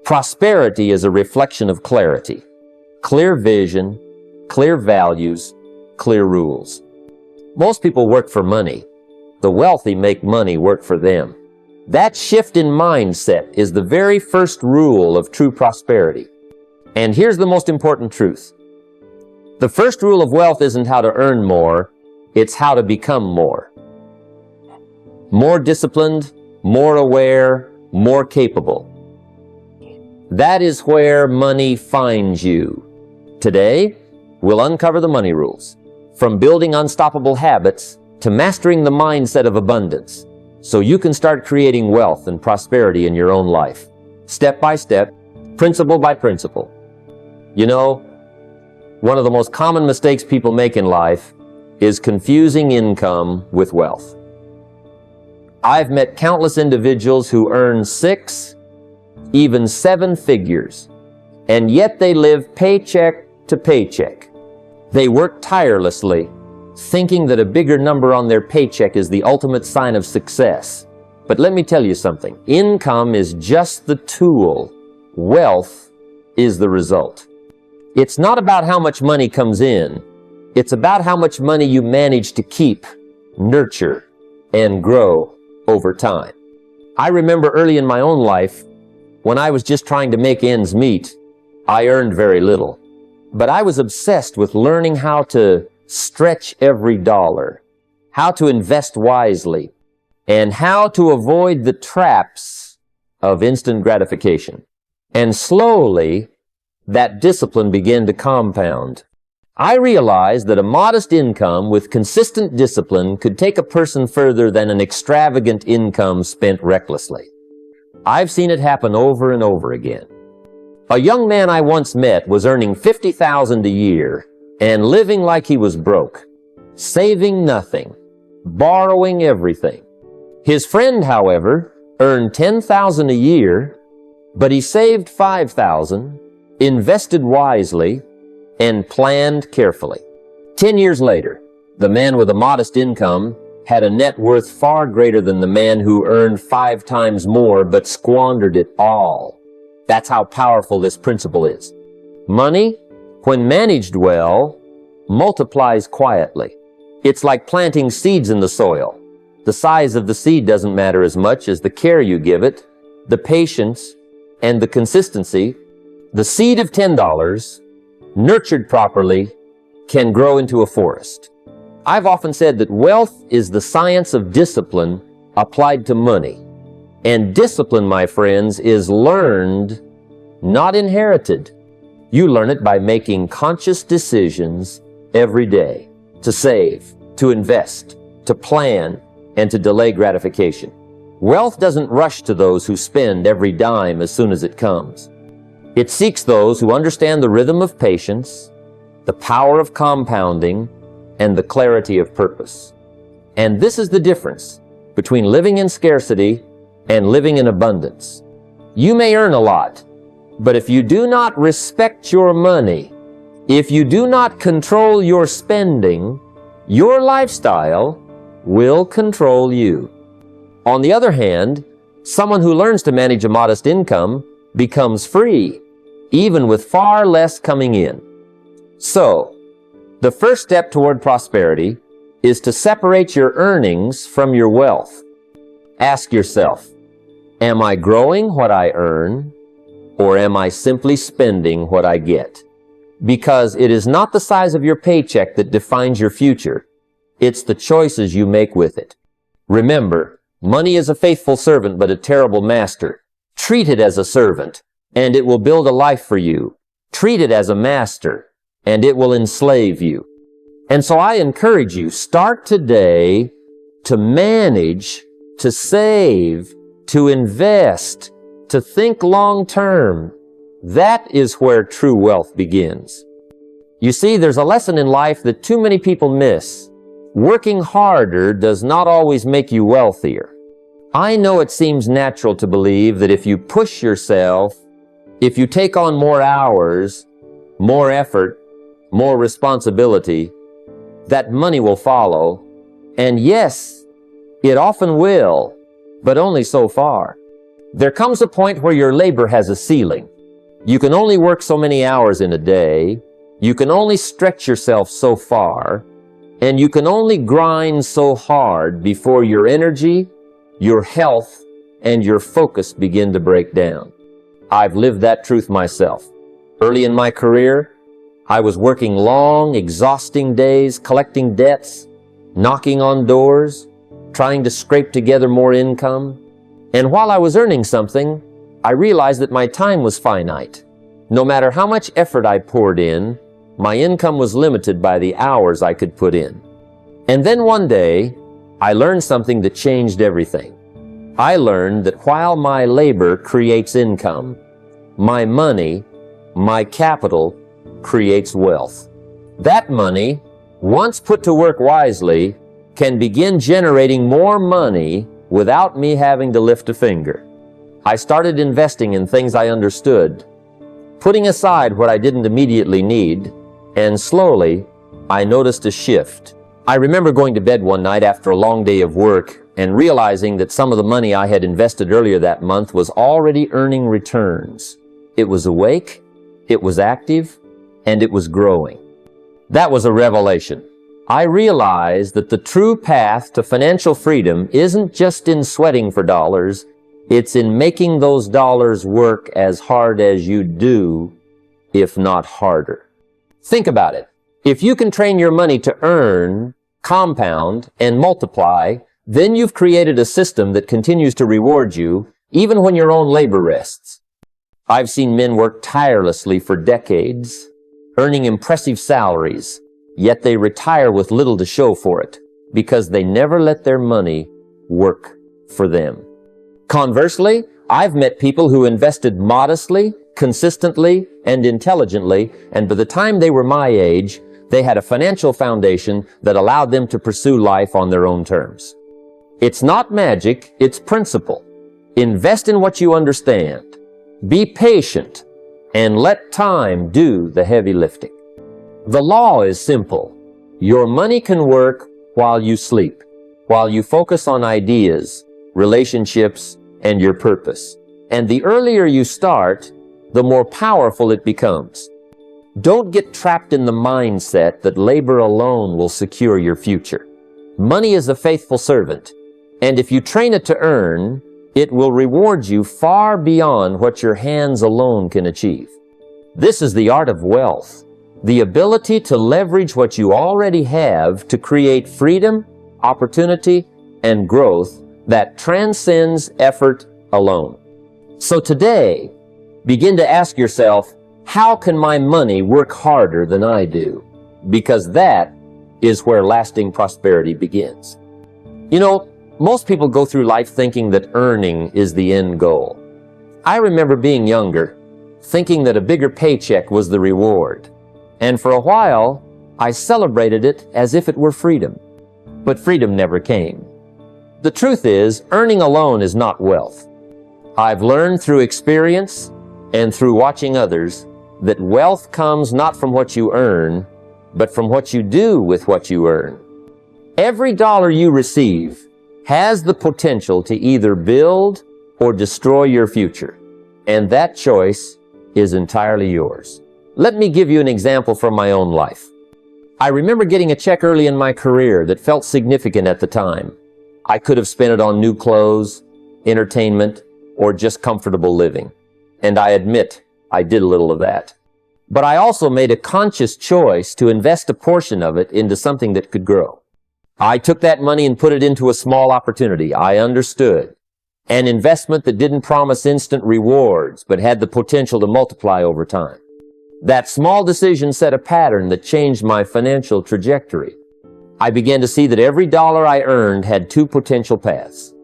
Prosperity is a reflection of clarity. Clear vision, clear values, clear rules. Most people work for money. The wealthy make money work for them. That shift in mindset is the very first rule of true prosperity. And here's the most important truth. The first rule of wealth isn't how to earn more, it's how to become more. More disciplined, more aware, more capable. That is where money finds you. Today, we'll uncover the money rules, from building unstoppable habits to mastering the mindset of abundance, so you can start creating wealth and prosperity in your own life, step by step, principle by principle. You know, one of the most common mistakes people make in life is confusing income with wealth. I've met countless individuals who earn 6, even 7 figures, and yet they live paycheck to paycheck. They work tirelessly, thinking that a bigger number on their paycheck is the ultimate sign of success. But let me tell you something. Income is just the tool. Wealth is the result. It's not about how much money comes in. It's about how much money you manage to keep, nurture, and grow over time. I remember early in my own life, when I was just trying to make ends meet, I earned very little. But I was obsessed with learning how to stretch every dollar, how to invest wisely, and how to avoid the traps of instant gratification. And slowly, that discipline began to compound. I realized that a modest income with consistent discipline could take a person further than an extravagant income spent recklessly. I've seen it happen over and over again. A young man I once met was earning $50,000 a year and living like he was broke, saving nothing, borrowing everything. His friend, however, earned $10,000 a year, but he saved $5,000, invested wisely, and planned carefully. 10 years later, the man with a modest income had a net worth far greater than the man who earned 5 times more but squandered it all. That's how powerful this principle is. Money, when managed well, multiplies quietly. It's like planting seeds in the soil. The size of the seed doesn't matter as much as the care you give it, the patience, and the consistency. The seed of $10, nurtured properly, can grow into a forest. I've often said that wealth is the science of discipline applied to money. And discipline, my friends, is learned, not inherited. You learn it by making conscious decisions every day to save, to invest, to plan, and to delay gratification. Wealth doesn't rush to those who spend every dime as soon as it comes. It seeks those who understand the rhythm of patience, the power of compounding, and the clarity of purpose. And this is the difference between living in scarcity and living in abundance. You may earn a lot, but if you do not respect your money, if you do not control your spending, your lifestyle will control you. On the other hand, someone who learns to manage a modest income becomes free, even with far less coming in. So, the first step toward prosperity is to separate your earnings from your wealth. Ask yourself, am I growing what I earn, or am I simply spending what I get? Because it is not the size of your paycheck that defines your future. It's the choices you make with it. Remember, money is a faithful servant but a terrible master. Treat it as a servant, and it will build a life for you. Treat it as a master, and it will enslave you. And so I encourage you, start today to manage, to save, to invest, to think long term. That is where true wealth begins. You see, there's a lesson in life that too many people miss. Working harder does not always make you wealthier. I know it seems natural to believe that if you push yourself, if you take on more hours, more effort, more responsibility, that money will follow. And yes, it often will, but only so far. There comes a point where your labor has a ceiling. You can only work so many hours in a day, you can only stretch yourself so far, and you can only grind so hard before your energy, your health, and your focus begin to break down. I've lived that truth myself. Early in my career, I was working long, exhausting days, collecting debts, knocking on doors, trying to scrape together more income. And while I was earning something, I realized that my time was finite. No matter how much effort I poured in, my income was limited by the hours I could put in. And then one day, I learned something that changed everything. I learned that while my labor creates income, my money, my capital, creates wealth. That money, once put to work wisely, can begin generating more money without me having to lift a finger. I started investing in things I understood, putting aside what I didn't immediately need, and slowly, I noticed a shift. I remember going to bed one night after a long day of work and realizing that some of the money I had invested earlier that month was already earning returns. It was awake, it was active, and it was growing. That was a revelation. I realized that the true path to financial freedom isn't just in sweating for dollars, it's in making those dollars work as hard as you do, if not harder. Think about it. If you can train your money to earn, compound, and multiply, then you've created a system that continues to reward you even when your own labor rests. I've seen men work tirelessly for decades, earning impressive salaries, yet they retire with little to show for it because they never let their money work for them. Conversely, I've met people who invested modestly, consistently, and intelligently, and by the time they were my age, they had a financial foundation that allowed them to pursue life on their own terms. It's not magic, it's principle. Invest in what you understand. Be patient, and let time do the heavy lifting. The law is simple. Your money can work while you sleep, while you focus on ideas, relationships, and your purpose. And the earlier you start, the more powerful it becomes. Don't get trapped in the mindset that labor alone will secure your future. Money is a faithful servant, and if you train it to earn, it will reward you far beyond what your hands alone can achieve. This is the art of wealth, the ability to leverage what you already have to create freedom, opportunity, and growth that transcends effort alone. So today, begin to ask yourself, how can my money work harder than I do? Because that is where lasting prosperity begins. You know, most people go through life thinking that earning is the end goal. I remember being younger, thinking that a bigger paycheck was the reward. And for a while, I celebrated it as if it were freedom. But freedom never came. The truth is, earning alone is not wealth. I've learned through experience and through watching others that wealth comes not from what you earn, but from what you do with what you earn. Every dollar you receive has the potential to either build or destroy your future, and that choice is entirely yours. Let me give you an example from my own life. I remember getting a check early in my career that felt significant at the time. I could have spent it on new clothes, entertainment, or just comfortable living. And I admit, I did a little of that. But I also made a conscious choice to invest a portion of it into something that could grow. I took that money and put it into a small opportunity. I understood. An investment that didn't promise instant rewards, but had the potential to multiply over time. That small decision set a pattern that changed my financial trajectory. I began to see that every dollar I earned had two potential paths.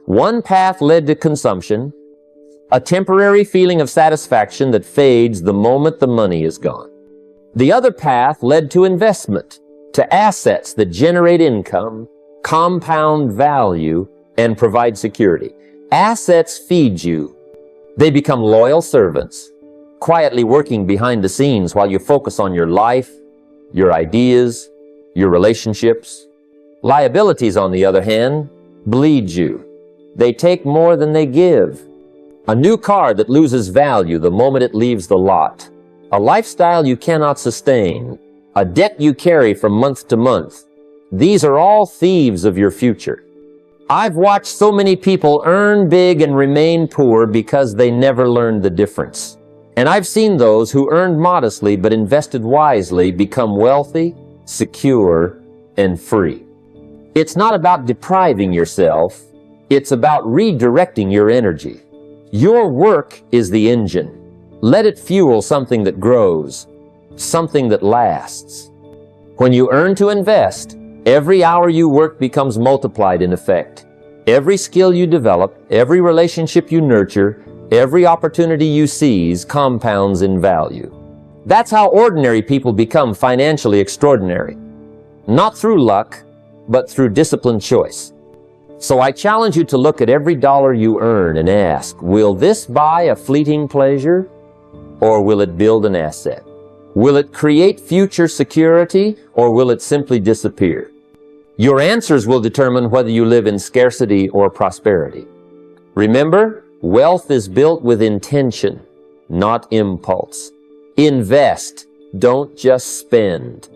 One path led to consumption, a temporary feeling of satisfaction that fades the moment the money is gone. The other path led to investment, to assets that generate income, compound value, and provide security. Assets feed you. They become loyal servants, quietly working behind the scenes while you focus on your life, your ideas, your relationships. Liabilities, on the other hand, bleed you. They take more than they give. A new car that loses value the moment it leaves the lot. A lifestyle you cannot sustain. A debt you carry from month to month. These are all thieves of your future. I've watched so many people earn big and remain poor because they never learned the difference. And I've seen those who earned modestly but invested wisely become wealthy, secure, and free. It's not about depriving yourself. It's about redirecting your energy. Your work is the engine. Let it fuel something that grows, something that lasts. When you earn to invest, every hour you work becomes multiplied in effect. Every skill you develop, every relationship you nurture, every opportunity you seize compounds in value. That's how ordinary people become financially extraordinary. Not through luck, but through disciplined choice. So I challenge you to look at every dollar you earn and ask, will this buy a fleeting pleasure, or will it build an asset? Will it create future security, or will it simply disappear? Your answers will determine whether you live in scarcity or prosperity. Remember, wealth is built with intention, not impulse. Invest, don't just spend.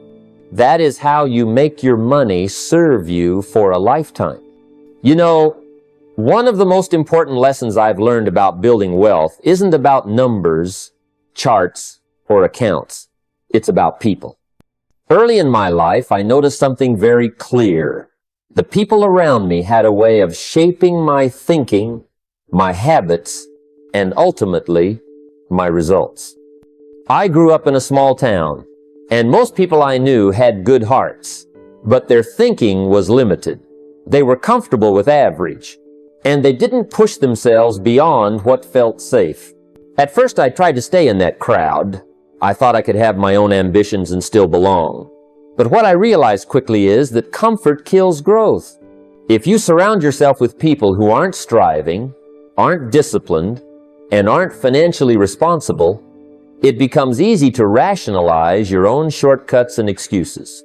That is how you make your money serve you for a lifetime. You know, one of the most important lessons I've learned about building wealth isn't about numbers, charts, or accounts. It's about people. Early in my life, I noticed something very clear. The people around me had a way of shaping my thinking, my habits, and ultimately, my results. I grew up in a small town, and most people I knew had good hearts, but their thinking was limited. They were comfortable with average, and they didn't push themselves beyond what felt safe. At first, I tried to stay in that crowd. I thought I could have my own ambitions and still belong. But what I realized quickly is that comfort kills growth. If you surround yourself with people who aren't striving, aren't disciplined, and aren't financially responsible, it becomes easy to rationalize your own shortcuts and excuses.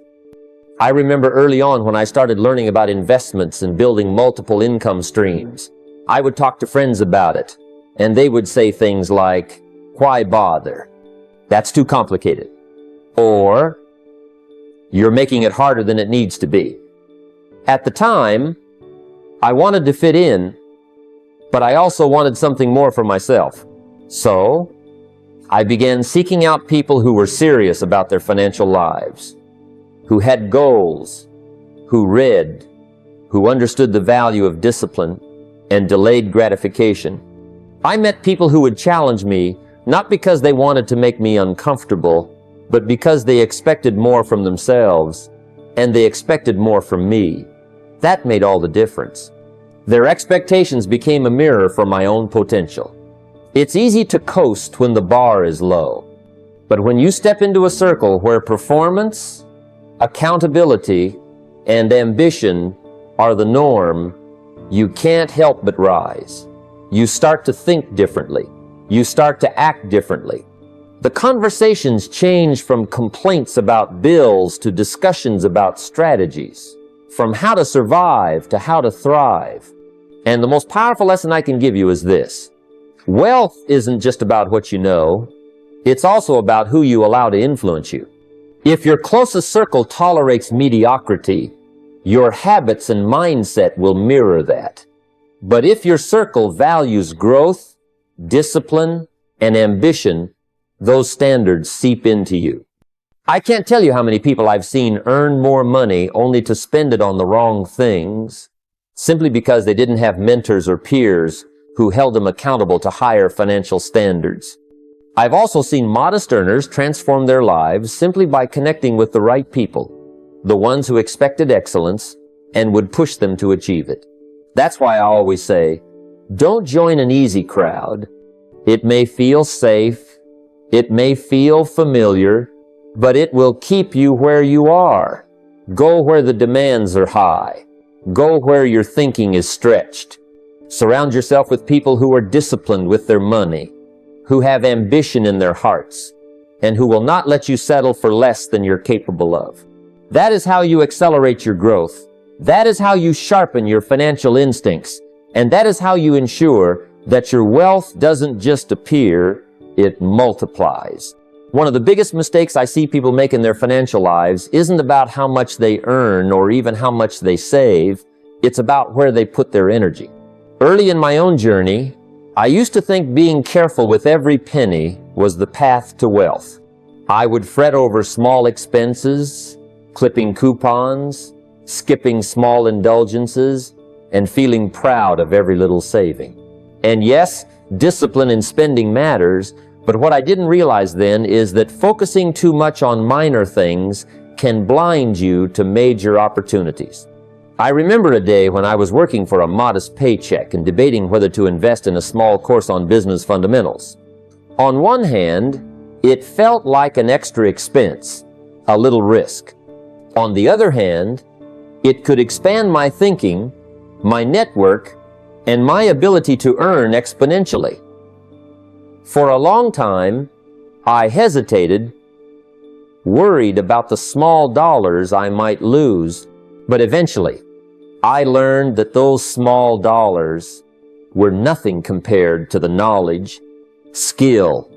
I remember early on when I started learning about investments and building multiple income streams. I would talk to friends about it, and they would say things like, "Why bother? That's too complicated." Or, "You're making it harder than it needs to be." At the time, I wanted to fit in, but I also wanted something more for myself. So, I began seeking out people who were serious about their financial lives, who had goals, who read, who understood the value of discipline and delayed gratification. I met people who would challenge me, not because they wanted to make me uncomfortable, but because they expected more from themselves, and they expected more from me. That made all the difference. Their expectations became a mirror for my own potential. It's easy to coast when the bar is low, but when you step into a circle where performance, accountability, and ambition are the norm, you can't help but rise. You start to think differently. You start to act differently. The conversations change from complaints about bills to discussions about strategies, from how to survive to how to thrive. And the most powerful lesson I can give you is this. Wealth isn't just about what you know. It's also about who you allow to influence you. If your closest circle tolerates mediocrity, your habits and mindset will mirror that. But if your circle values growth, discipline, and ambition, those standards seep into you. I can't tell you how many people I've seen earn more money only to spend it on the wrong things, simply because they didn't have mentors or peers who held them accountable to higher financial standards. I've also seen modest earners transform their lives simply by connecting with the right people, the ones who expected excellence and would push them to achieve it. That's why I always say, don't join an easy crowd. It may feel safe, it may feel familiar, but it will keep you where you are. Go where the demands are high. Go where your thinking is stretched. Surround yourself with people who are disciplined with their money, who have ambition in their hearts, and who will not let you settle for less than you're capable of. That is how you accelerate your growth. That is how you sharpen your financial instincts. And that is how you ensure that your wealth doesn't just appear, it multiplies. One of the biggest mistakes I see people make in their financial lives isn't about how much they earn or even how much they save. It's about where they put their energy. Early in my own journey, I used to think being careful with every penny was the path to wealth. I would fret over small expenses, clipping coupons, skipping small indulgences, and feeling proud of every little saving. And yes, discipline in spending matters, but what I didn't realize then is that focusing too much on minor things can blind you to major opportunities. I remember a day when I was working for a modest paycheck and debating whether to invest in a small course on business fundamentals. On one hand, it felt like an extra expense, a little risk. On the other hand, it could expand my thinking, my network, and my ability to earn exponentially. For a long time, I hesitated, worried about the small dollars I might lose, but eventually, I learned that those small dollars were nothing compared to the knowledge, skill,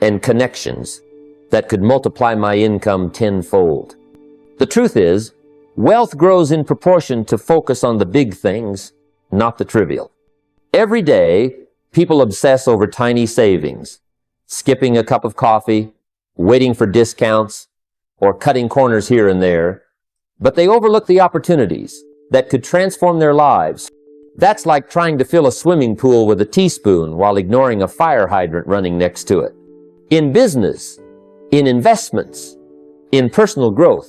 and connections that could multiply my income tenfold. The truth is, wealth grows in proportion to focus on the big things, not the trivial. Every day, people obsess over tiny savings, skipping a cup of coffee, waiting for discounts, or cutting corners here and there, but they overlook the opportunities that could transform their lives. That's like trying to fill a swimming pool with a teaspoon while ignoring a fire hydrant running next to it. In business, in investments, in personal growth,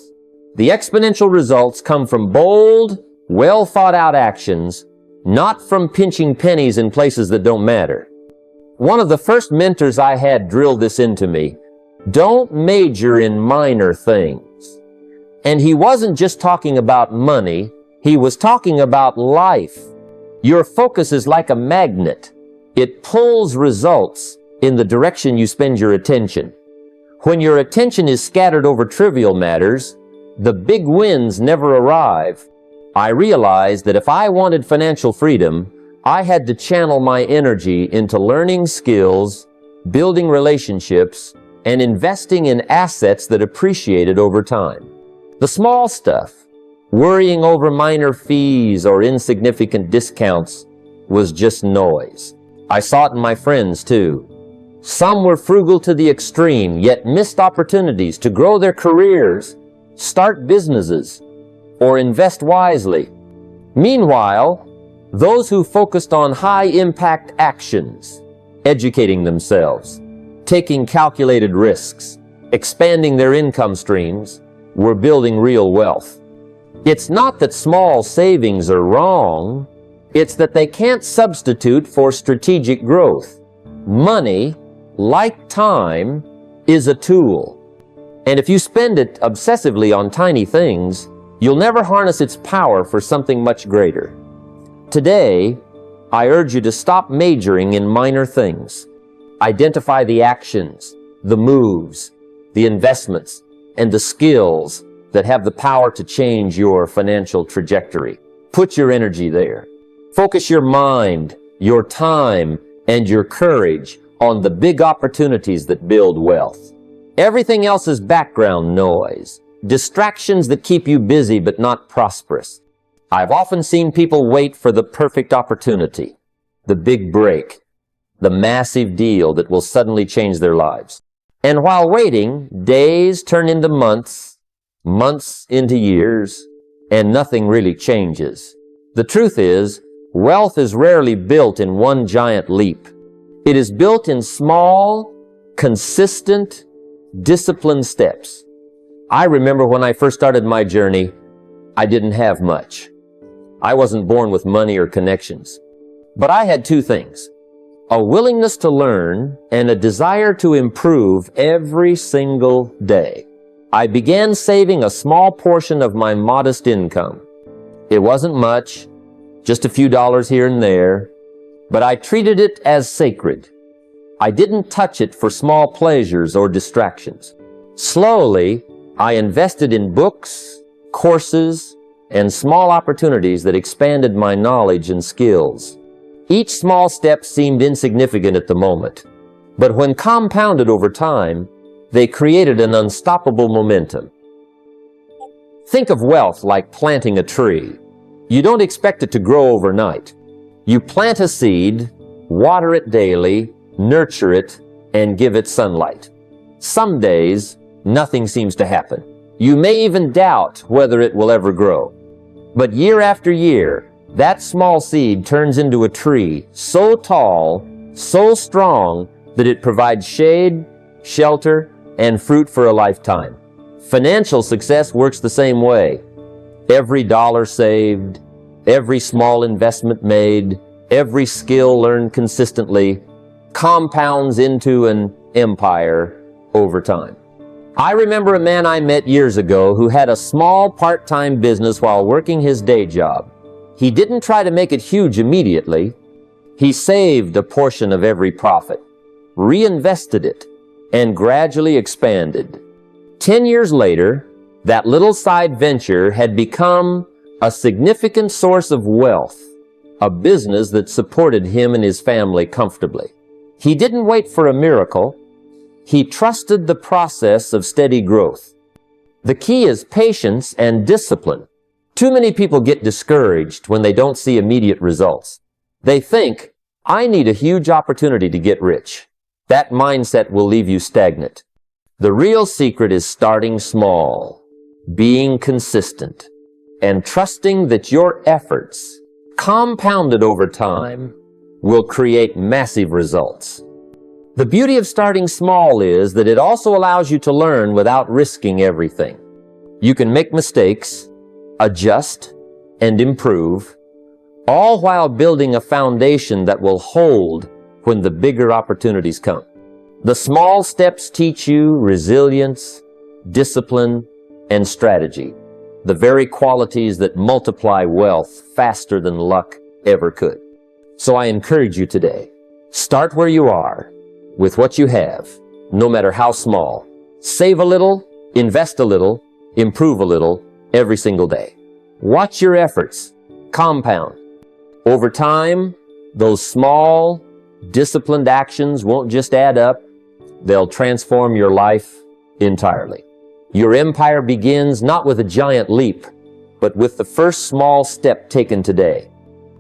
the exponential results come from bold, well-thought-out actions, not from pinching pennies in places that don't matter. One of the first mentors I had drilled this into me: don't major in minor things. And he wasn't just talking about money, he was talking about life. Your focus is like a magnet. It pulls results in the direction you spend your attention. When your attention is scattered over trivial matters, the big wins never arrive. I realized that if I wanted financial freedom, I had to channel my energy into learning skills, building relationships, and investing in assets that appreciated over time. The small stuff, worrying over minor fees or insignificant discounts, was just noise. I saw it in my friends too. Some were frugal to the extreme, yet missed opportunities to grow their careers, start businesses, or invest wisely. Meanwhile, those who focused on high-impact actions, educating themselves, taking calculated risks, expanding their income streams, were building real wealth. It's not that small savings are wrong, it's that they can't substitute for strategic growth. Money, like time, is a tool. And if you spend it obsessively on tiny things, you'll never harness its power for something much greater. Today, I urge you to stop majoring in minor things. Identify the actions, the moves, the investments, and the skills that have the power to change your financial trajectory. Put your energy there. Focus your mind, your time, and your courage on the big opportunities that build wealth. Everything else is background noise, distractions that keep you busy but not prosperous. I've often seen people wait for the perfect opportunity, the big break, the massive deal that will suddenly change their lives. And while waiting, days turn into months, months into years, and nothing really changes. The truth is, wealth is rarely built in one giant leap. It is built in small, consistent, disciplined steps. I remember when I first started my journey, I didn't have much. I wasn't born with money or connections. But I had two things: a willingness to learn and a desire to improve every single day. I began saving a small portion of my modest income. It wasn't much, just a few dollars here and there, but I treated it as sacred. I didn't touch it for small pleasures or distractions. Slowly, I invested in books, courses, and small opportunities that expanded my knowledge and skills. Each small step seemed insignificant at the moment, but when compounded over time, they created an unstoppable momentum. Think of wealth like planting a tree. You don't expect it to grow overnight. You plant a seed, water it daily, nurture it, and give it sunlight. Some days, nothing seems to happen. You may even doubt whether it will ever grow. But year after year, that small seed turns into a tree so tall, so strong, that it provides shade, shelter, and fruit for a lifetime. Financial success works the same way. Every dollar saved, every small investment made, every skill learned consistently compounds into an empire over time. I remember a man I met years ago who had a small part-time business while working his day job. He didn't try to make it huge immediately. He saved a portion of every profit, reinvested it, and gradually expanded. 10 years later, that little side venture had become a significant source of wealth, a business that supported him and his family comfortably. He didn't wait for a miracle. He trusted the process of steady growth. The key is patience and discipline. Too many people get discouraged when they don't see immediate results. They think, I need a huge opportunity to get rich. That mindset will leave you stagnant. The real secret is starting small, being consistent, and trusting that your efforts, compounded over time, will create massive results. The beauty of starting small is that it also allows you to learn without risking everything. You can make mistakes, adjust, and improve, all while building a foundation that will hold when the bigger opportunities come. The small steps teach you resilience, discipline, and strategy, the very qualities that multiply wealth faster than luck ever could. So I encourage you today, start where you are, with what you have, no matter how small. Save a little, invest a little, improve a little every single day. Watch your efforts compound. Over time, those small, disciplined actions won't just add up, they'll transform your life entirely. Your empire begins not with a giant leap, but with the first small step taken today.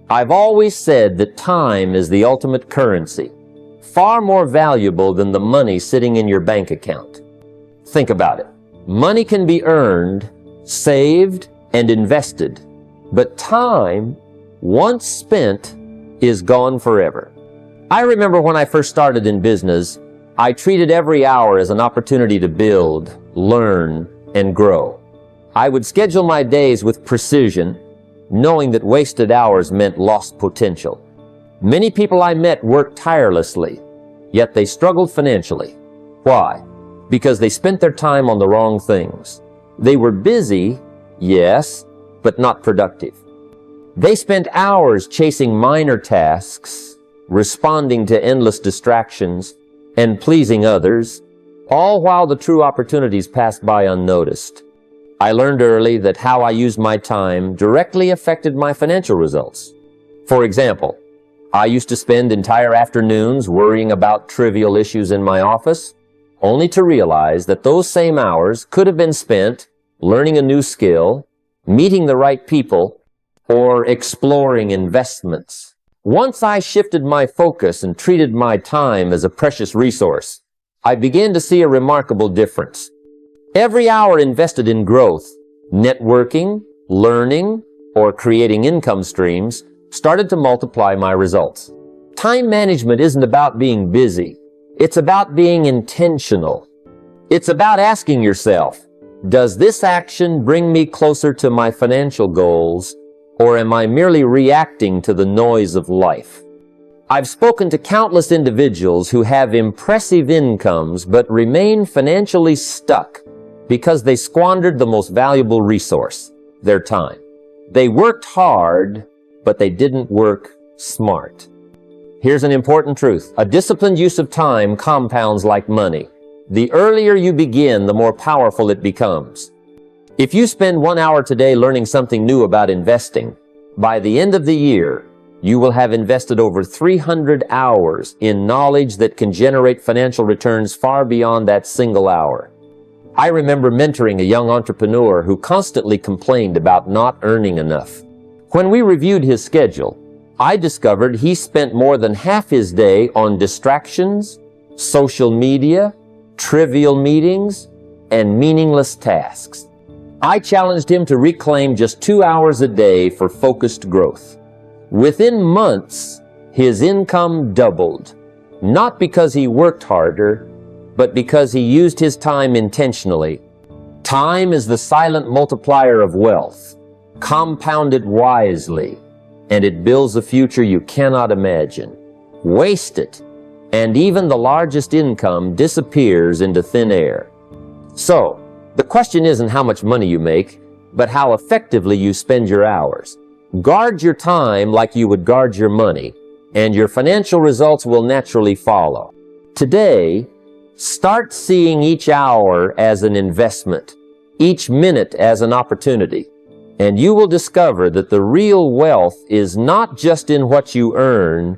I've always said that time is the ultimate currency, far more valuable than the money sitting in your bank account. Think about it. Money can be earned, saved, and invested, but time, once spent, is gone forever. I remember when I first started in business, I treated every hour as an opportunity to build, learn, and grow. I would schedule my days with precision, knowing that wasted hours meant lost potential. Many people I met worked tirelessly, yet they struggled financially. Why? Because they spent their time on the wrong things. They were busy, yes, but not productive. They spent hours chasing minor tasks, responding to endless distractions, and pleasing others, all while the true opportunities passed by unnoticed. I learned early that how I used my time directly affected my financial results. For example, I used to spend entire afternoons worrying about trivial issues in my office, only to realize that those same hours could have been spent learning a new skill, meeting the right people, or exploring investments. Once I shifted my focus and treated my time as a precious resource, I began to see a remarkable difference. Every hour invested in growth, networking, learning, or creating income streams started to multiply my results. Time management isn't about being busy. It's about being intentional. It's about asking yourself, does this action bring me closer to my financial goals, or am I merely reacting to the noise of life? I've spoken to countless individuals who have impressive incomes but remain financially stuck because they squandered the most valuable resource, their time. They worked hard, but they didn't work smart. Here's an important truth. A disciplined use of time compounds like money. The earlier you begin, the more powerful it becomes. If you spend 1 hour today learning something new about investing, by the end of the year, you will have invested over 300 hours in knowledge that can generate financial returns far beyond that single hour. I remember mentoring a young entrepreneur who constantly complained about not earning enough. When we reviewed his schedule, I discovered he spent more than half his day on distractions, social media, trivial meetings, and meaningless tasks. I challenged him to reclaim just 2 hours a day for focused growth. Within months, his income doubled, not because he worked harder, but because he used his time intentionally. Time is the silent multiplier of wealth. Compound it wisely, and it builds a future you cannot imagine. Waste it, and even the largest income disappears into thin air. So, the question isn't how much money you make, but how effectively you spend your hours. Guard your time like you would guard your money, and your financial results will naturally follow. Today, start seeing each hour as an investment, each minute as an opportunity, and you will discover that the real wealth is not just in what you earn,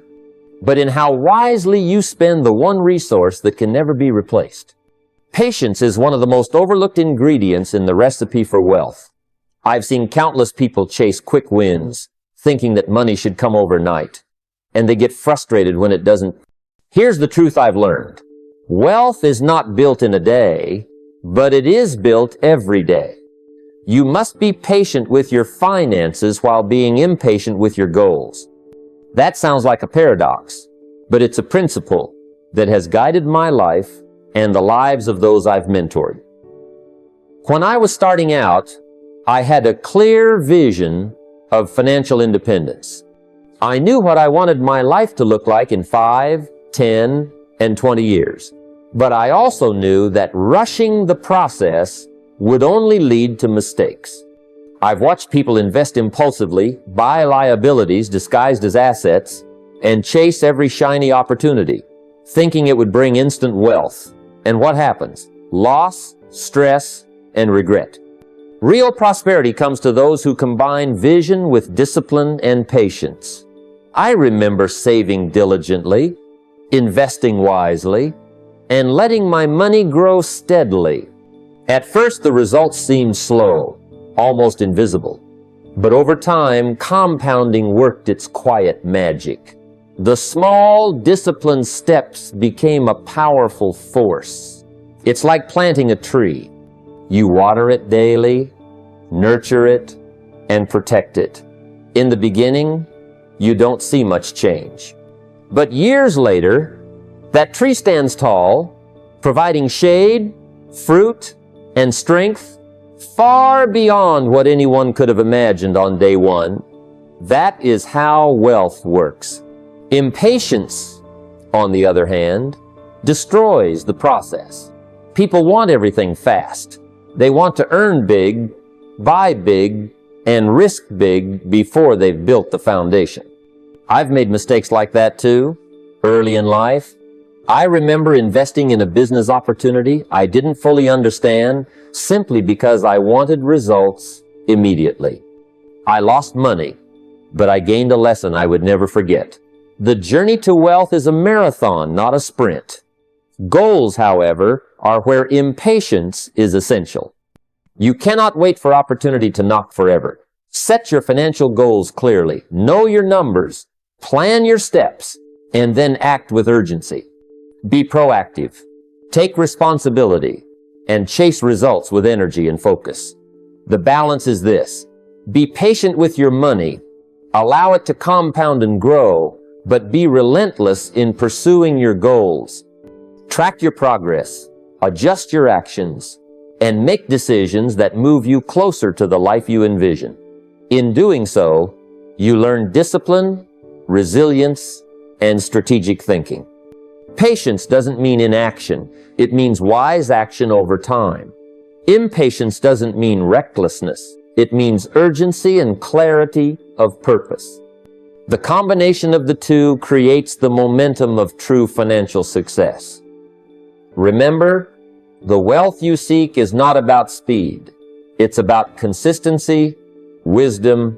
but in how wisely you spend the one resource that can never be replaced. Patience is one of the most overlooked ingredients in the recipe for wealth. I've seen countless people chase quick wins, thinking that money should come overnight, and they get frustrated when it doesn't. Here's the truth I've learned. Wealth is not built in a day, but it is built every day. You must be patient with your finances while being impatient with your goals. That sounds like a paradox, but it's a principle that has guided my life and the lives of those I've mentored. When I was starting out, I had a clear vision of financial independence. I knew what I wanted my life to look like in 5, 10, and 20 years. But I also knew that rushing the process would only lead to mistakes. I've watched people invest impulsively, buy liabilities disguised as assets, and chase every shiny opportunity, thinking it would bring instant wealth. And what happens? Loss, stress, and regret. Real prosperity comes to those who combine vision with discipline and patience. I remember saving diligently, investing wisely, and letting my money grow steadily. At first, the results seemed slow, almost invisible. But over time, compounding worked its quiet magic. The small, disciplined steps became a powerful force. It's like planting a tree. You water it daily, nurture it, and protect it. In the beginning, you don't see much change. But years later, that tree stands tall, providing shade, fruit, and strength far beyond what anyone could have imagined on day one. That is how wealth works. Impatience, on the other hand, destroys the process. People want everything fast. They want to earn big, buy big, and risk big before they've built the foundation. I've made mistakes like that too, early in life. I remember investing in a business opportunity I didn't fully understand simply because I wanted results immediately. I lost money, but I gained a lesson I would never forget. The journey to wealth is a marathon, not a sprint. Goals, however, are where impatience is essential. You cannot wait for opportunity to knock forever. Set your financial goals clearly. Know your numbers. Plan your steps, and then act with urgency. Be proactive. Take responsibility, and chase results with energy and focus. The balance is this. Be patient with your money. Allow it to compound and grow, but be relentless in pursuing your goals. Track your progress, adjust your actions, and make decisions that move you closer to the life you envision. In doing so, you learn discipline, resilience, and strategic thinking. Patience doesn't mean inaction. It means wise action over time. Impatience doesn't mean recklessness. It means urgency and clarity of purpose. The combination of the two creates the momentum of true financial success. Remember, the wealth you seek is not about speed. It's about consistency, wisdom,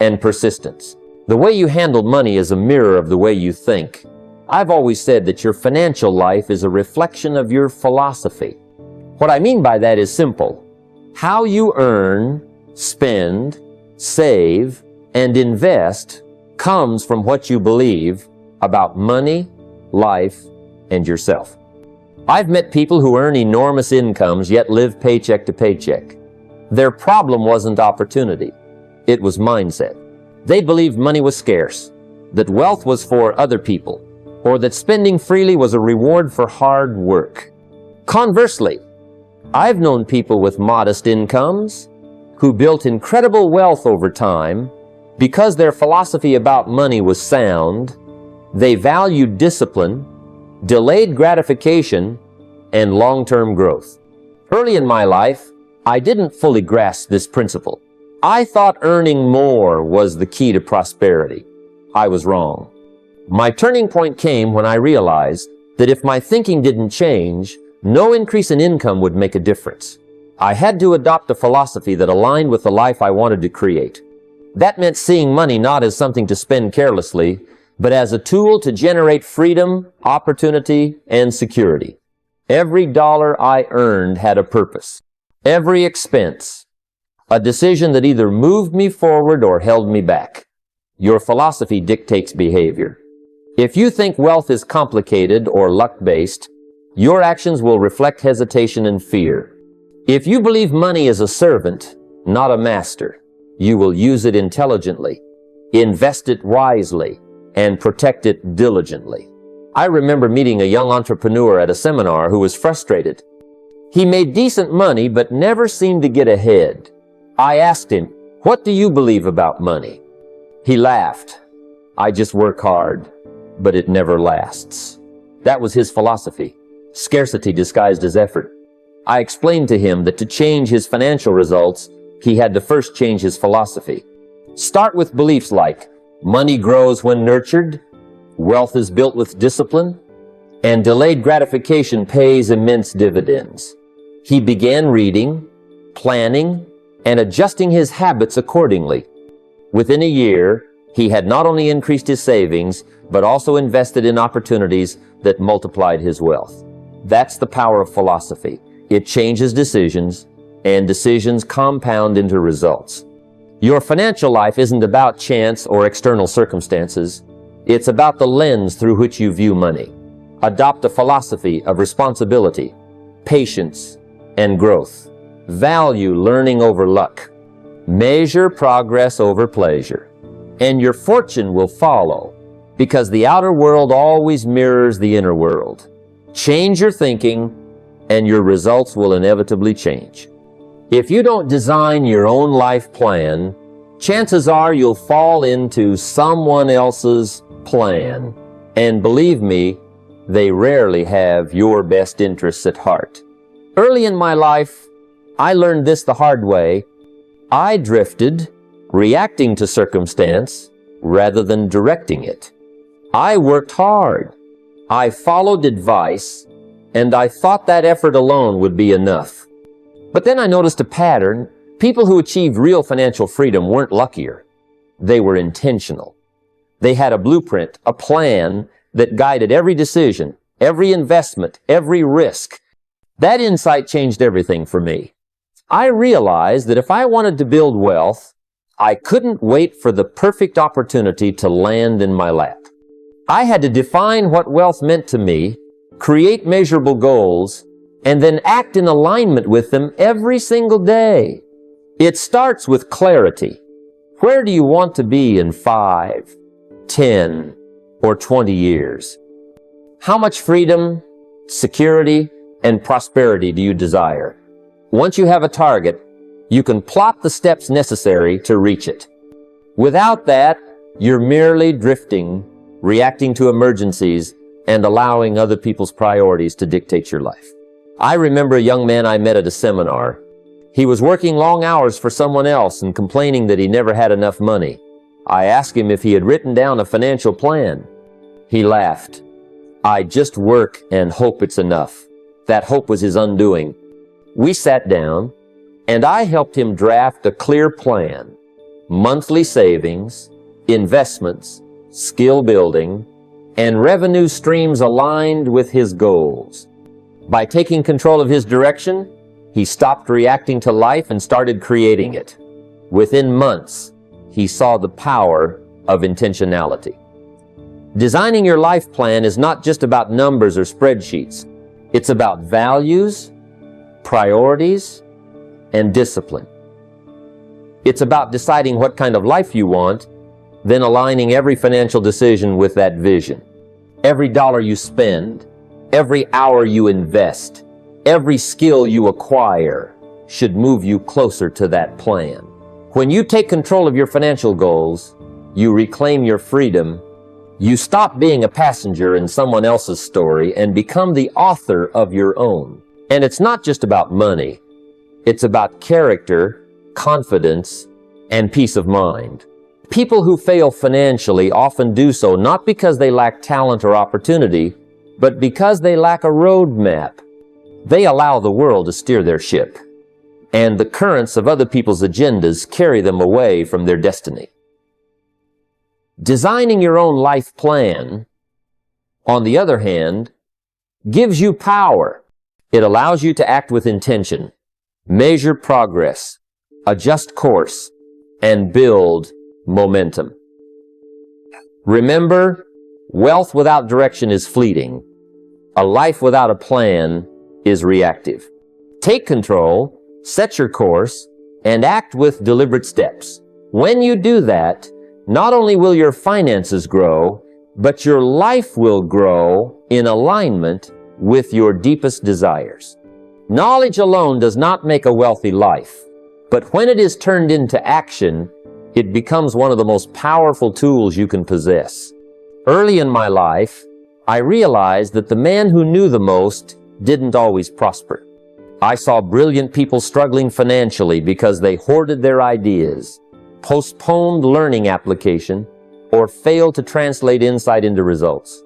and persistence. The way you handle money is a mirror of the way you think. I've always said that your financial life is a reflection of your philosophy. What I mean by that is simple. How you earn, spend, save, and invest comes from what you believe about money, life, and yourself. I've met people who earn enormous incomes yet live paycheck to paycheck. Their problem wasn't opportunity. It was mindset. They believed money was scarce, that wealth was for other people, or that spending freely was a reward for hard work. Conversely, I've known people with modest incomes who built incredible wealth over time because their philosophy about money was sound. They valued discipline, delayed gratification, and long-term growth. Early in my life, I didn't fully grasp this principle. I thought earning more was the key to prosperity. I was wrong. My turning point came when I realized that if my thinking didn't change, no increase in income would make a difference. I had to adopt a philosophy that aligned with the life I wanted to create. That meant seeing money not as something to spend carelessly, but as a tool to generate freedom, opportunity, and security. Every dollar I earned had a purpose. Every expense, a decision that either moved me forward or held me back. Your philosophy dictates behavior. If you think wealth is complicated or luck-based, your actions will reflect hesitation and fear. If you believe money is a servant, not a master, you will use it intelligently, invest it wisely, and protect it diligently. I remember meeting a young entrepreneur at a seminar who was frustrated. He made decent money but never seemed to get ahead. I asked him, "What do you believe about money?" He laughed. "I just work hard, but it never lasts." That was his philosophy, scarcity disguised as effort. I explained to him that to change his financial results, he had to first change his philosophy. Start with beliefs like, money grows when nurtured, wealth is built with discipline, and delayed gratification pays immense dividends. He began reading, planning, and adjusting his habits accordingly. Within a year, he had not only increased his savings, but also invested in opportunities that multiplied his wealth. That's the power of philosophy. It changes decisions, and decisions compound into results. Your financial life isn't about chance or external circumstances. It's about the lens through which you view money. Adopt a philosophy of responsibility, patience, and growth. Value learning over luck. Measure progress over pleasure. And your fortune will follow, because the outer world always mirrors the inner world. Change your thinking, and your results will inevitably change. If you don't design your own life plan, chances are you'll fall into someone else's plan. And believe me, they rarely have your best interests at heart. Early in my life, I learned this the hard way. I drifted, reacting to circumstance rather than directing it. I worked hard. I followed advice, and I thought that effort alone would be enough. But then I noticed a pattern. People who achieved real financial freedom weren't luckier. They were intentional. They had a blueprint, a plan that guided every decision, every investment, every risk. That insight changed everything for me. I realized that if I wanted to build wealth, I couldn't wait for the perfect opportunity to land in my lap. I had to define what wealth meant to me, create measurable goals, and then act in alignment with them every single day. It starts with clarity. Where do you want to be in 5, 10, or 20 years? How much freedom, security, and prosperity do you desire? Once you have a target, you can plot the steps necessary to reach it. Without that, you're merely drifting, reacting to emergencies, and allowing other people's priorities to dictate your life. I remember a young man I met at a seminar. He was working long hours for someone else and complaining that he never had enough money. I asked him if he had written down a financial plan. He laughed. "I just work and hope it's enough." That hope was his undoing. We sat down, and I helped him draft a clear plan, monthly savings, investments, skill building, and revenue streams aligned with his goals. By taking control of his direction, he stopped reacting to life and started creating it. Within months, he saw the power of intentionality. Designing your life plan is not just about numbers or spreadsheets. It's about values, priorities, and discipline. It's about deciding what kind of life you want, then aligning every financial decision with that vision. Every dollar you spend, every hour you invest, every skill you acquire should move you closer to that plan. When you take control of your financial goals, you reclaim your freedom. You stop being a passenger in someone else's story and become the author of your own. And it's not just about money. It's about character, confidence, and peace of mind. People who fail financially often do so not because they lack talent or opportunity, but because they lack a roadmap. They allow the world to steer their ship, and the currents of other people's agendas carry them away from their destiny. Designing your own life plan, on the other hand, gives you power. It allows you to act with intention, measure progress, adjust course, and build momentum. Remember, wealth without direction is fleeting. A life without a plan is reactive. Take control, set your course, and act with deliberate steps. When you do that, not only will your finances grow, but your life will grow in alignment with your deepest desires. Knowledge alone does not make a wealthy life, but when it is turned into action, it becomes one of the most powerful tools you can possess. Early in my life, I realized that the man who knew the most didn't always prosper. I saw brilliant people struggling financially because they hoarded their ideas, postponed learning application, or failed to translate insight into results.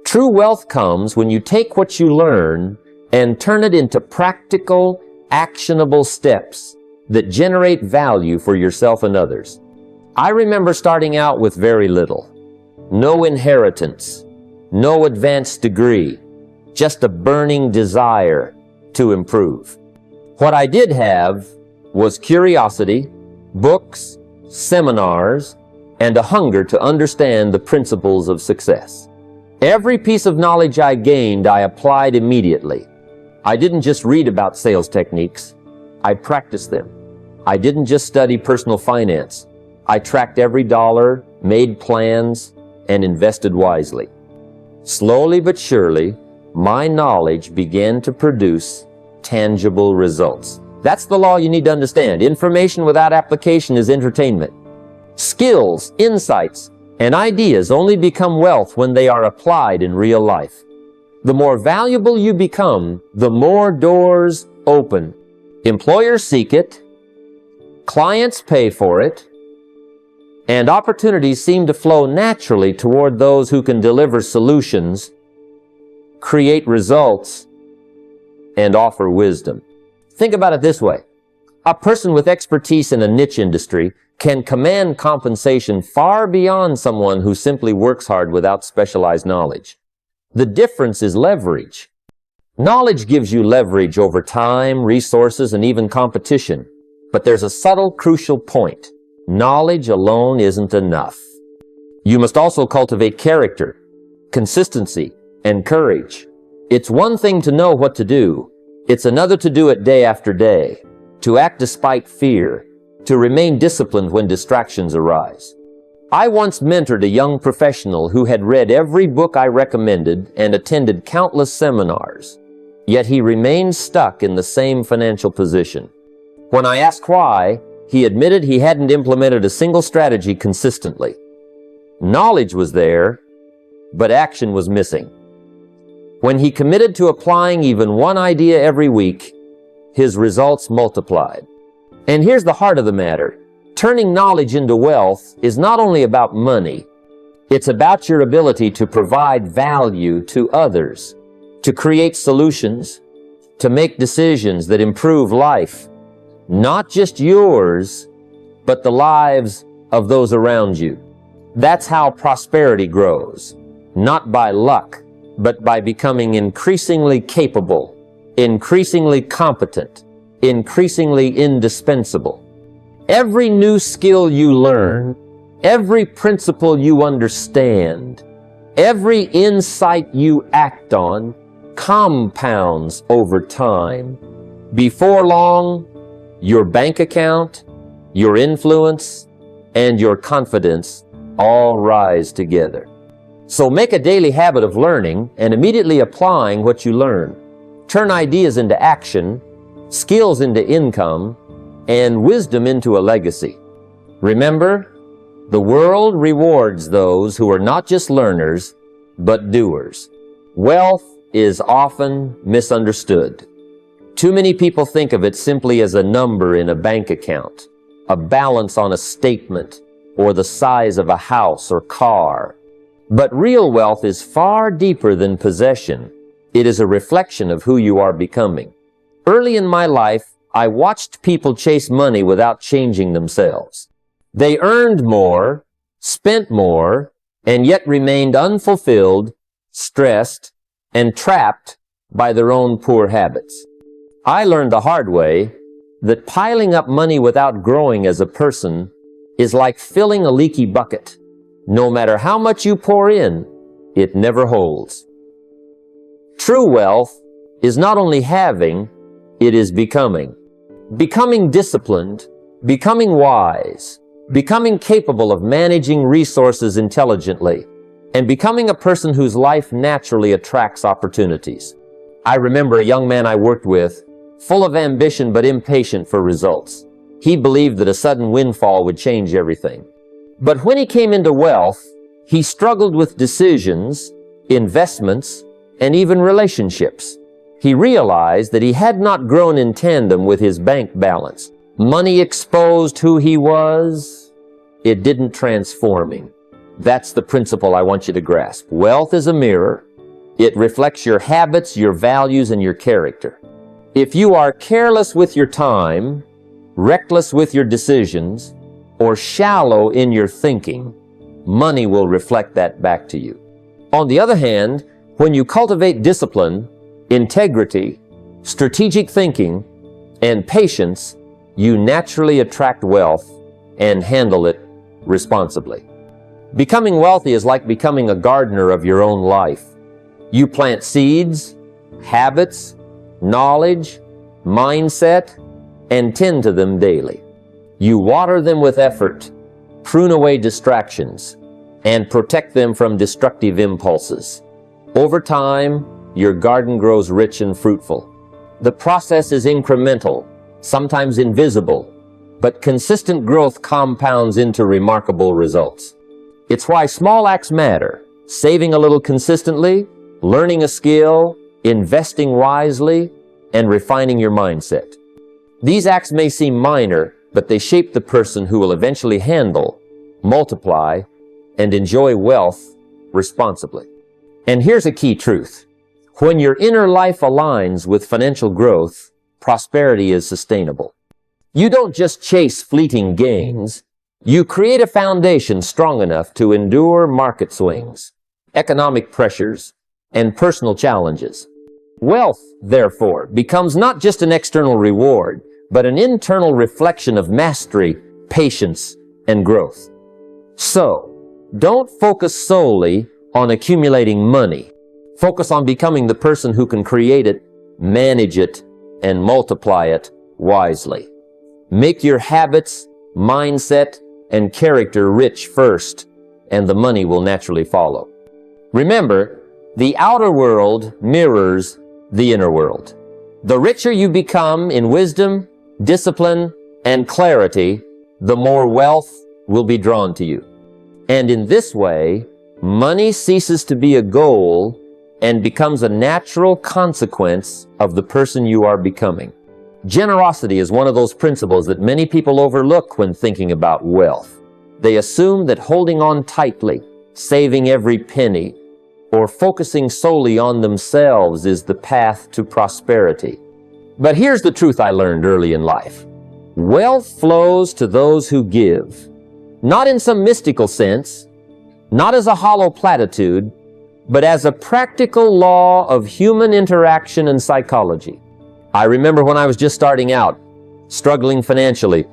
True wealth comes when you take what you learn and turn it into practical, actionable steps that generate value for yourself and others. I remember starting out with very little. No inheritance, no advanced degree, just a burning desire to improve. What I did have was curiosity, books, seminars, and a hunger to understand the principles of success. Every piece of knowledge I gained, I applied immediately. I didn't just read about sales techniques, I practiced them. I didn't just study personal finance. I tracked every dollar, made plans, and invested wisely. Slowly but surely, my knowledge began to produce tangible results. That's the law you need to understand. Information without application is entertainment. Skills, insights, and ideas only become wealth when they are applied in real life. The more valuable you become, the more doors open. Employers seek it, clients pay for it, and opportunities seem to flow naturally toward those who can deliver solutions, create results, and offer wisdom. Think about it this way. A person with expertise in a niche industry can command compensation far beyond someone who simply works hard without specialized knowledge. The difference is leverage. Knowledge gives you leverage over time, resources, and even competition. But there's a subtle, crucial point. Knowledge alone isn't enough. You must also cultivate character, consistency, and courage. It's one thing to know what to do. It's another to do it day after day, to act despite fear, to remain disciplined when distractions arise. I once mentored a young professional who had read every book I recommended and attended countless seminars, yet he remained stuck in the same financial position. When I asked why, he admitted he hadn't implemented a single strategy consistently. Knowledge was there, but action was missing. When he committed to applying even one idea every week, his results multiplied. And here's the heart of the matter. Turning knowledge into wealth is not only about money. It's about your ability to provide value to others, to create solutions, to make decisions that improve life. Not just yours, but the lives of those around you. That's how prosperity grows, not by luck, but by becoming increasingly capable, increasingly competent, increasingly indispensable. Every new skill you learn, every principle you understand, every insight you act on compounds over time. Before long, your bank account, your influence, and your confidence all rise together. So make a daily habit of learning and immediately applying what you learn. Turn ideas into action, skills into income, and wisdom into a legacy. Remember, the world rewards those who are not just learners, but doers. Wealth is often misunderstood. Too many people think of it simply as a number in a bank account, a balance on a statement, or the size of a house or car. But real wealth is far deeper than possession. It is a reflection of who you are becoming. Early in my life, I watched people chase money without changing themselves. They earned more, spent more, and yet remained unfulfilled, stressed, and trapped by their own poor habits. I learned the hard way that piling up money without growing as a person is like filling a leaky bucket. No matter how much you pour in, it never holds. True wealth is not only having, it is becoming. Becoming disciplined, becoming wise, becoming capable of managing resources intelligently, and becoming a person whose life naturally attracts opportunities. I remember a young man I worked with, full of ambition but impatient for results. He believed that a sudden windfall would change everything. But when he came into wealth, he struggled with decisions, investments, and even relationships. He realized that he had not grown in tandem with his bank balance. Money exposed who he was. It didn't transform him. That's the principle I want you to grasp. Wealth is a mirror. It reflects your habits, your values, and your character. If you are careless with your time, reckless with your decisions, or shallow in your thinking, money will reflect that back to you. On the other hand, when you cultivate discipline, integrity, strategic thinking, and patience, you naturally attract wealth and handle it responsibly. Becoming wealthy is like becoming a gardener of your own life. You plant seeds, habits, knowledge, mindset, and tend to them daily. You water them with effort, prune away distractions, and protect them from destructive impulses. Over time, your garden grows rich and fruitful. The process is incremental, sometimes invisible, but consistent growth compounds into remarkable results. It's why small acts matter. Saving a little consistently, learning a skill, investing wisely, and refining your mindset. These acts may seem minor, but they shape the person who will eventually handle, multiply, and enjoy wealth responsibly. And here's a key truth. When your inner life aligns with financial growth, prosperity is sustainable. You don't just chase fleeting gains. You create a foundation strong enough to endure market swings, economic pressures, and personal challenges. Wealth, therefore, becomes not just an external reward, but an internal reflection of mastery, patience, and growth. So, don't focus solely on accumulating money. Focus on becoming the person who can create it, manage it, and multiply it wisely. Make your habits, mindset, and character rich first, and the money will naturally follow. Remember, the outer world mirrors the inner world. The richer you become in wisdom, discipline, and clarity, the more wealth will be drawn to you. And in this way, money ceases to be a goal and becomes a natural consequence of the person you are becoming. Generosity is one of those principles that many people overlook when thinking about wealth. They assume that holding on tightly, saving every penny, or focusing solely on themselves is the path to prosperity. But here's the truth I learned early in life. Wealth flows to those who give. Not in some mystical sense, not as a hollow platitude, but as a practical law of human interaction and psychology. I remember when I was just starting out, struggling financially,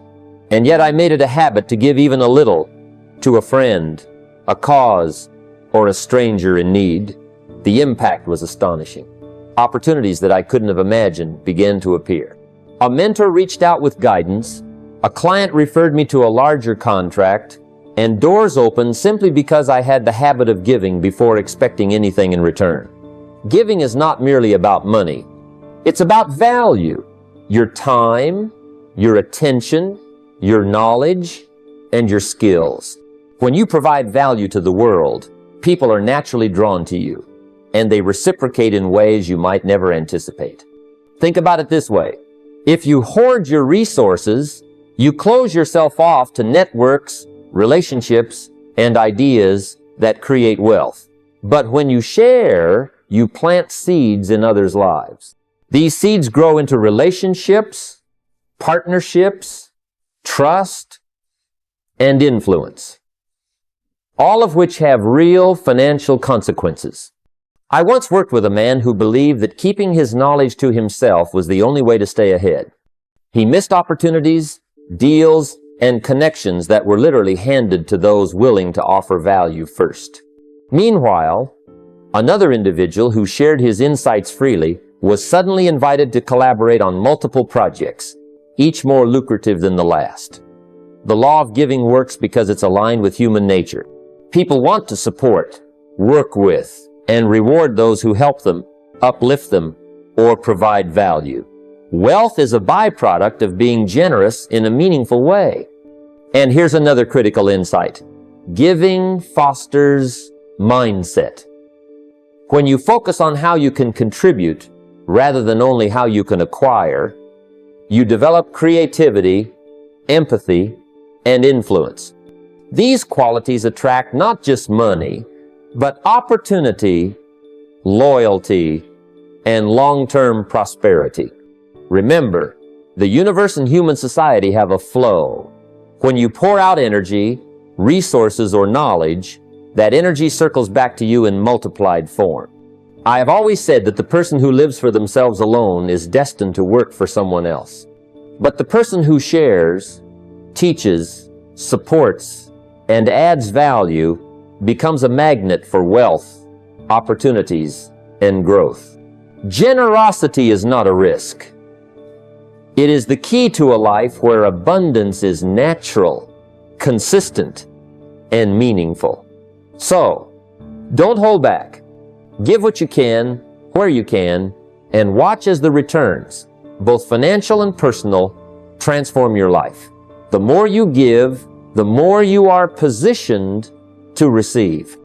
and yet I made it a habit to give even a little to a friend, a cause, or a stranger in need. The impact was astonishing. Opportunities that I couldn't have imagined began to appear. A mentor reached out with guidance, a client referred me to a larger contract, and doors opened simply because I had the habit of giving before expecting anything in return. Giving is not merely about money. It's about value. Your time, your attention, your knowledge, and your skills. When you provide value to the world, people are naturally drawn to you, and they reciprocate in ways you might never anticipate. Think about it this way. If you hoard your resources, you close yourself off to networks, relationships, and ideas that create wealth. But when you share, you plant seeds in others' lives. These seeds grow into relationships, partnerships, trust, and influence, all of which have real financial consequences. I once worked with a man who believed that keeping his knowledge to himself was the only way to stay ahead. He missed opportunities, deals, and connections that were literally handed to those willing to offer value first. Meanwhile, another individual who shared his insights freely was suddenly invited to collaborate on multiple projects, each more lucrative than the last. The law of giving works because it's aligned with human nature. People want to support, work with, and reward those who help them, uplift them, or provide value. Wealth is a byproduct of being generous in a meaningful way. And here's another critical insight. Giving fosters mindset. When you focus on how you can contribute rather than only how you can acquire, you develop creativity, empathy, and influence. These qualities attract not just money, but opportunity, loyalty, and long-term prosperity. Remember, the universe and human society have a flow. When you pour out energy, resources, or knowledge, that energy circles back to you in multiplied form. I have always said that the person who lives for themselves alone is destined to work for someone else. But the person who shares, teaches, supports, and adds value becomes a magnet for wealth, opportunities, and growth. Generosity is not a risk. It is the key to a life where abundance is natural, consistent, and meaningful. So, don't hold back. Give what you can, where you can, and watch as the returns, both financial and personal, transform your life. The more you give, the more you are positioned to receive.